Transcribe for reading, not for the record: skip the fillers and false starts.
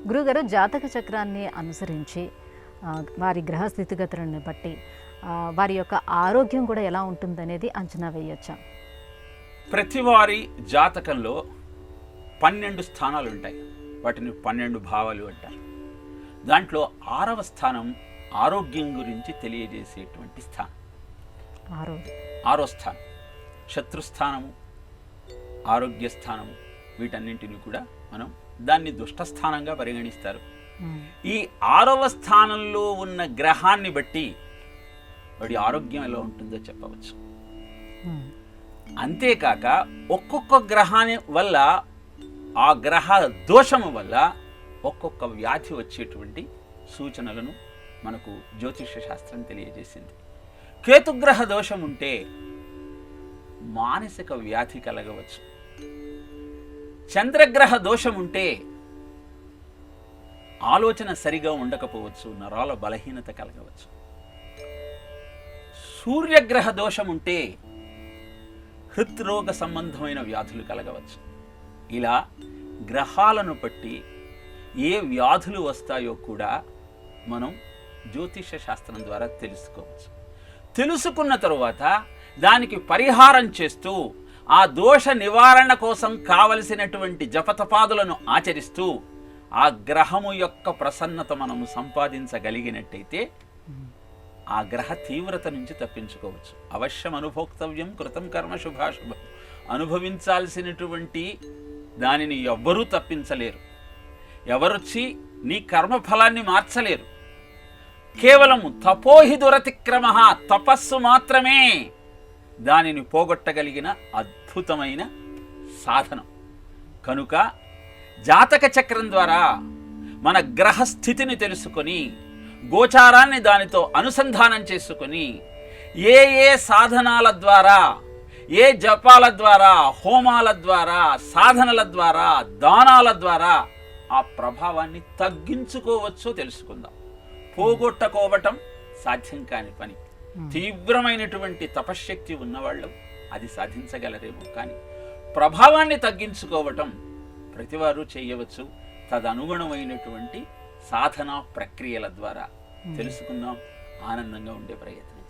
గురుగారు జాతక చక్రాన్ని అనుసరించి వారి గ్రహ స్థితిగతులను బట్టి వారి యొక్క ఆరోగ్యం కూడా ఎలా ఉంటుందనేది అంచనా వేయొచ్చా? ప్రతివారి జాతకంలో 12 స్థానాలు ఉంటాయి. వాటిని 12 భావాలు అంటారు. దాంట్లో 6వ స్థానం ఆరోగ్యం గురించి తెలియజేసేటువంటి స్థానం. 6వ స్థానం శత్రుస్థానము, ఆరోగ్య స్థానము, వీటన్నింటినీ కూడా మనం దాన్ని దుష్టస్థానంగా పరిగణిస్తారు. ఈ 6వ స్థానంలో ఉన్న గ్రహాన్ని బట్టి వాడి ఆరోగ్యం ఎలా ఉంటుందో చెప్పవచ్చు. అంతేకాక ఒక్కొక్క గ్రహాన్ని వల్ల, ఆ గ్రహ దోషము వల్ల ఒక్కొక్క వ్యాధి వచ్చేటువంటి సూచనలను మనకు జ్యోతిష శాస్త్రం తెలియజేసింది. కేతుగ్రహ దోషం ఉంటే మానసిక వ్యాధి కలగవచ్చు. చంద్రగ్రహ దోషం ఉంటే ఆలోచన సరిగా ఉండకపోవచ్చు, నరాల బలహీనత కలగవచ్చు. సూర్యగ్రహ దోషం ఉంటే హృద్రోగ సంబంధమైన వ్యాధులు కలగవచ్చు. ఇలా గ్రహాలను బట్టి ఏ వ్యాధులు వస్తాయో కూడా మనం జ్యోతిష శాస్త్రం ద్వారా తెలుసుకోవచ్చు. తెలుసుకున్న తరువాత దానికి పరిహారం చేస్తూ, ఆ దోష నివారణ కోసం కావలసినటువంటి జపతపాదులను ఆచరిస్తూ ఆ గ్రహము యొక్క ప్రసన్నత మనము సంపాదించగలిగినట్టయితే ఆ గ్రహ తీవ్రత నుంచి తప్పించుకోవచ్చు. అవశ్యం అనుభోక్తవ్యం కృతం కర్మ శుభాశుభం. అనుభవించాల్సినటువంటి దానిని ఎవ్వరూ తప్పించలేరు. ఎవరొచ్చి నీ కర్మఫలాన్ని మార్చలేరు. కేవలము తపోహి దురతిక్రమ, తపస్సు మాత్రమే దానిని పోగొట్టగలిగిన అద్భుతమైన సాధనం. కనుక జాతక చక్రం ద్వారా మన గ్రహ స్థితిని తెలుసుకొని, గోచారాన్ని దానితో అనుసంధానం చేసుకొని, ఏ ఏ సాధనాల ద్వారా, ఏ జపాల ద్వారా, హోమాల ద్వారా, సాధనల ద్వారా, దానాల ద్వారా ఆ ప్రభావాన్ని తగ్గించుకోవచ్చో తెలుసుకుందాం. పోగొట్టుకోవటం సాధ్యం కాని పని. తీవ్రమైనటువంటి తపశ్శక్తి ఉన్నవాళ్ళు అది సాధించగలరేమో, కానీ ప్రభావాన్ని తగ్గించుకోవటం ప్రతివారు చేయవచ్చు. తదనుగుణమైనటువంటి సాధనా ప్రక్రియల ద్వారా తెలుసుకుందాం. ఆనందంగా ఉండే ప్రయత్నం